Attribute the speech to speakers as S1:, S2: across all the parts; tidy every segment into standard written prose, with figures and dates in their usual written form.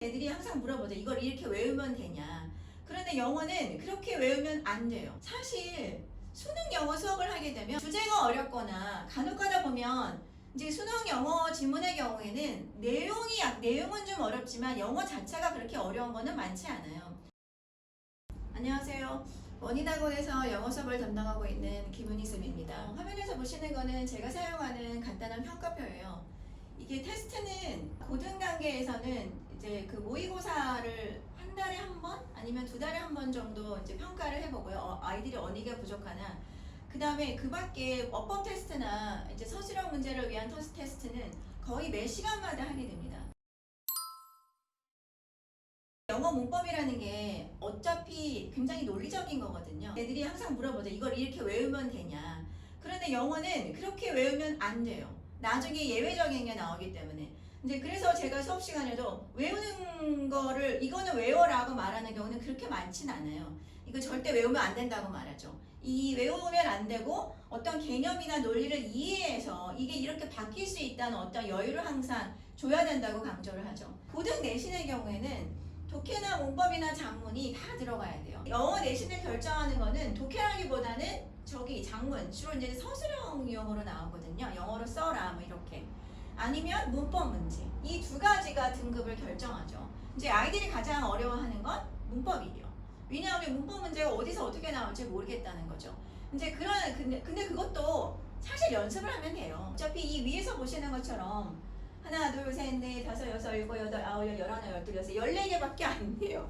S1: 애들이 항상 물어보죠. 이걸 이렇게 외우면 되냐. 그런데 영어는 그렇게 외우면 안 돼요. 사실 수능 영어 수업을 하게 되면 주제가 어렵거나 간혹가다 보면 이제 수능 영어 지문의 경우에는 내용은 좀 어렵지만 영어 자체가 그렇게 어려운 거는 많지 않아요. 안녕하세요. 원희대학원에서 영어 수업을 담당하고 있는 김은희쌤입니다. 화면에서 보시는 거는 제가 사용하는 간단한 평가표예요. 이게 테스트는 고등 단계에서는 이제 그 모의고사를 한 달에 한 번 아니면 두 달에 한 번 정도 이제 평가를 해보고요. 아이들이 어디가 부족하나. 그 다음에 그 밖에 어법 테스트나 이제 서술형 문제를 위한 테스트는 거의 매 시간마다 하게 됩니다. 영어 문법이라는 게 어차피 굉장히 논리적인 거거든요. 애들이 항상 물어보죠. 이걸 이렇게 외우면 되냐. 그런데 영어는 그렇게 외우면 안 돼요. 나중에 예외적인 게 나오기 때문에. 이제 그래서 제가 수업 시간에도 외우는 거를 이거는 외워라고 말하는 경우는 그렇게 많진 않아요. 이거 절대 외우면 안 된다고 말하죠. 이 외우면 안 되고 어떤 개념이나 논리를 이해해서 이게 이렇게 바뀔 수 있다는 어떤 여유를 항상 줘야 된다고 강조를 하죠. 고등 내신의 경우에는 독해나 문법이나 작문이 다 들어가야 돼요. 영어 내신을 결정하는 거는 독해라기보다는 작문, 주로 이제 서술형 유형으로 나오거든요. 영어로 써라 뭐 이렇게. 아니면 문법 문제. 이 두 가지가 등급을 결정하죠. 이제 아이들이 가장 어려워하는 건 문법이에요. 왜냐하면 문법 문제가 어디서 어떻게 나올지 모르겠다는 거죠. 이제 근데 그것도 사실 연습을 하면 돼요. 어차피 이 위에서 보시는 것처럼 하나, 둘, 셋, 넷, 다섯, 여섯, 일곱, 여덟, 아홉, 열, 열하나, 열둘, 여섯, 14개밖에 안 돼요.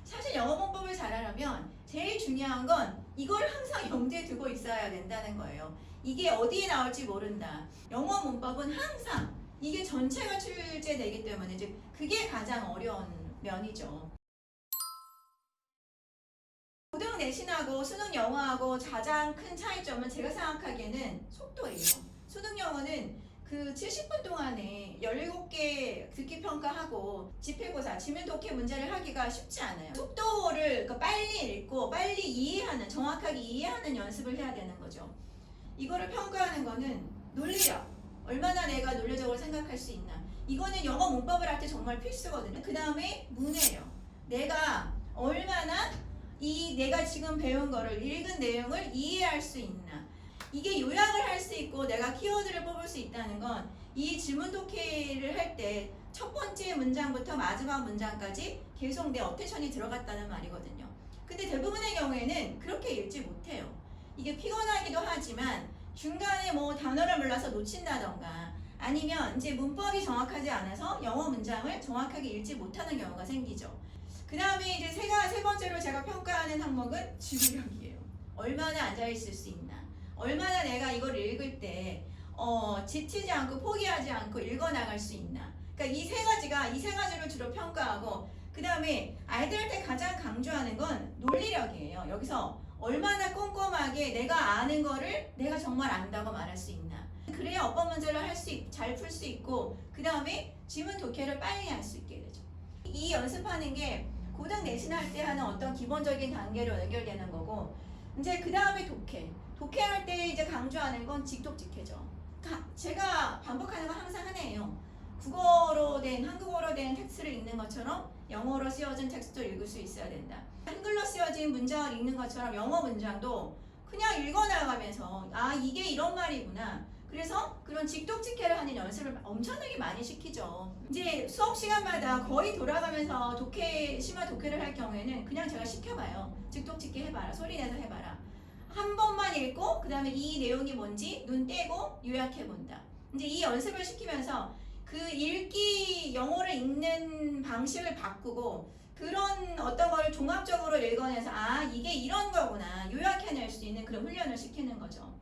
S1: 사실 영어 문법을 잘하려면 제일 중요한 건 이걸 항상 염두에 두고 있어야 된다는 거예요. 이게 어디에 나올지 모른다. 영어 문법은 항상 이게 전체가 출제되기 때문에 이제 그게 가장 어려운 면이죠. 고등 내신하고 수능 영어하고 가장 큰 차이점은 제가 생각하기에는 속도예요. 수능 영어는 그 70분 동안에 17개 듣기 평가하고 지필고사, 지문 독해 문제를 하기가 쉽지 않아요. 속도를 빨리 읽고 빨리 이해하는, 정확하게 이해하는 연습을 해야 되는 거죠. 이거를 평가하는 거는 논리력, 얼마나 내가 논리적으로 생각할 수 있나. 이거는 영어 문법을 할 때 정말 필수거든요. 그 다음에 문해력, 내가 얼마나 내가 지금 배운 거를 읽은 내용을 이해할 수 있나. 이게 요약을 할 수 있고 내가 키워드를 뽑을 수 있다는 건 이 지문 독해를 할 때 첫 번째 문장부터 마지막 문장까지 계속 내 어텐션이 들어갔다는 말이거든요. 근데 대부분의 경우에는 그렇게 읽지 못해요. 이게 피곤하기도 하지만 중간에 뭐 단어를 몰라서 놓친다던가 아니면 이제 문법이 정확하지 않아서 영어 문장을 정확하게 읽지 못하는 경우가 생기죠. 그 다음에 이제 세 번째로 제가 평가하는 항목은 지구력이에요. 얼마나 앉아있을 수 있나. 얼마나 내가 이걸 읽을 때 지치지 않고 포기하지 않고 읽어나갈 수 있나. 그러니까 이 세 가지를 주로 평가하고 그 다음에 아이들한테 가장 강조하는 건 논리력이에요. 여기서 얼마나 꼼꼼하게 내가 아는 거를 내가 정말 안다고 말할 수 있나. 그래야 어법 문제를 잘 풀 수 있고 그 다음에 지문 독해를 빨리 할 수 있게 되죠. 이 연습하는 게 고등 내신 할 때 하는 어떤 기본적인 단계로 연결되는 거고 이제 그 다음에 독해할 때 이제 강조하는 건 직독직해죠. 제가 반복하는 건 항상 하나예요. 한국어로 된 텍스트를 읽는 것처럼 영어로 쓰여진 텍스트도 읽을 수 있어야 된다. 한글로 쓰여진 문장을 읽는 것처럼 영어 문장도 그냥 읽어나가면서 이게 이런 말이구나. 그래서 그런 직독직해를 하는 연습을 엄청나게 많이 시키죠. 이제 수업 시간마다 거의 돌아가면서 심화 독해를 할 경우에는 그냥 제가 시켜봐요. 직독직해 해봐라. 소리내서 해봐라. 한 번만 읽고 그 다음에 이 내용이 뭔지 눈 떼고 요약해본다. 이제 이 연습을 시키면서 그 영어를 읽는 방식을 바꾸고 그런 어떤 걸 종합적으로 읽어내서 이게 이런 거구나 요약해낼 수 있는 그런 훈련을 시키는 거죠.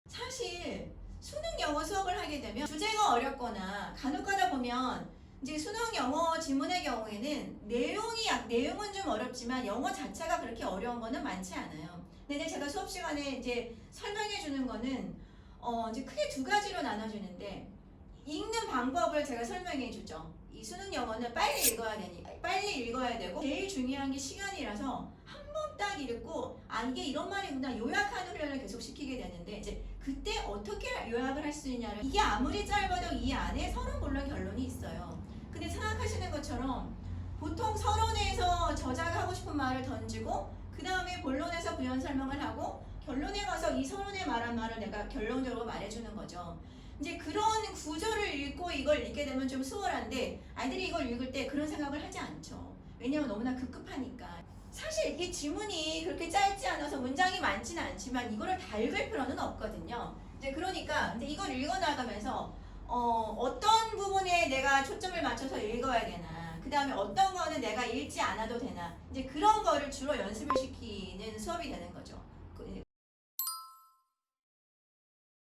S1: 사실 수능 영어 수업을 하게 되면 주제가 어렵거나 간혹가다 보면 이제 수능 영어 지문의 경우에는 내용은 좀 어렵지만 영어 자체가 그렇게 어려운 거는 많지 않아요. 근데 제가 수업 시간에 이제 설명해 주는 거는 이제 크게 두 가지로 나눠주는데 읽는 방법을 제가 설명해 주죠. 이 수능 영어는 빨리 읽어야 되고 제일 중요한 게 시간이라서 한 번 딱 읽고 이게 이런 말이구나 요약하는 훈련을 계속 시키게 되는데 이제 그때 어떻게 요약을 할 수 있냐를 이게 아무리 짧아도 이 안에 서론 본론 결론이 있어요. 근데 생각하시는 것처럼 보통 서론에서 저자가 하고 싶은 말을 던지고 그 다음에 본론에서 부연 설명을 하고 결론에 가서 이 서론에 말한 말을 내가 결론적으로 말해주는 거죠. 이제 그런 구조를 읽고 이걸 읽게 되면 좀 수월한데 아이들이 이걸 읽을 때 그런 생각을 하지 않죠. 왜냐면 너무나 급급하니까. 사실 이게 지문이 그렇게 짧지 않아서 문장이 많지는 않지만 이거를 다 읽을 필요는 없거든요. 이제 그러니까 이제 이걸 읽어나가면서 어떤 부분에 내가 초점을 맞춰서 읽어야 되나, 그 다음에 어떤 거는 내가 읽지 않아도 되나, 이제 그런 거를 주로 연습을 시키는 수업이 되는 거죠.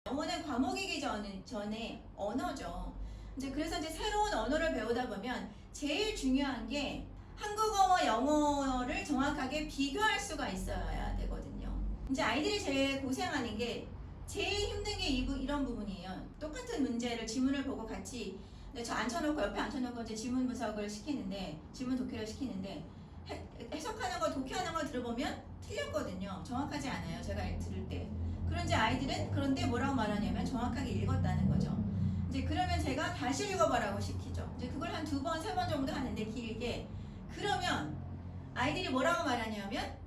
S1: 영어는 과목이기 전에 언어죠. 이제 그래서 이제 새로운 언어를 배우다 보면 제일 중요한 게 한국어와 영어를 정확하게 비교할 수가 있어야 되거든요. 이제 아이들이 제일 고생하는 게 제일 힘든 게 이런 부분이에요. 똑같은 문제를 지문을 보고 같이 저 앉혀놓고 옆에 앉혀놓고 이제 지문 분석을 시키는데 지문 독해를 시키는데 해석하는 거 독해하는 걸 들어보면 틀렸거든요. 정확하지 않아요. 제가 들을 때. 그런지 아이들은 그런데 뭐라고 말하냐면 정확하게 읽었다는 거죠. 이제 그러면 제가 다시 읽어보라고 시키죠. 이제 그걸 한 2번, 3번 정도 하는데 길게. 그러면 아이들이 뭐라고 말하냐면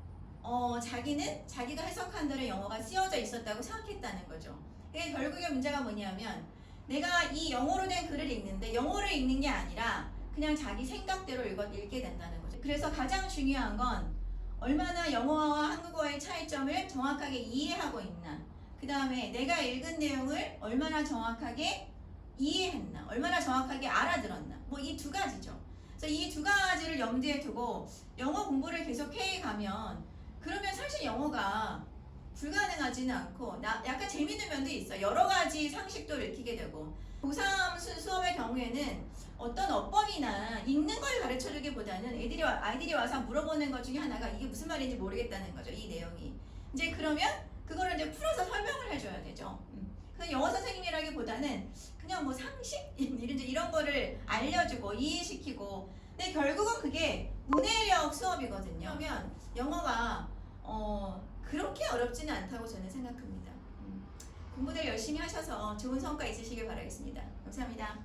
S1: 자기는 자기가 해석한 대로 영어가 쓰여져 있었다고 생각했다는 거죠. 이게 결국에 문제가 뭐냐면 내가 이 영어로 된 글을 읽는데 영어를 읽는 게 아니라 그냥 자기 생각대로 읽게 된다는 거죠. 그래서 가장 중요한 건 얼마나 영어와 한국어의 차이점을 정확하게 이해하고 있나, 그 다음에 내가 읽은 내용을 얼마나 정확하게 이해했나, 얼마나 정확하게 알아들었나, 뭐 이 두 가지죠. 그래서 이 두 가지를 염두에 두고 영어 공부를 계속 해가면 그러면 사실 영어가 불가능하지는 않고 약간 재밌는 면도 있어요. 여러 가지 상식도 익히게 되고 고3 수업의 경우에는 어떤 어법이나 읽는 걸 가르쳐주기보다는 아이들이 와서 물어보는 것 중에 하나가 이게 무슨 말인지 모르겠다는 거죠. 이 내용이. 이제 그러면 그거를 이제 풀어서 설명을 해줘야 되죠. 그래서 영어 선생님이라기보다는 그냥 뭐 상식 이런 거를 알려주고 이해시키고. 근데 결국은 그게 문해력 수업이거든요. 그러면 영어가 그렇게 어렵지는 않다고 저는 생각합니다. 공부들 열심히 하셔서 좋은 성과 있으시길 바라겠습니다. 감사합니다.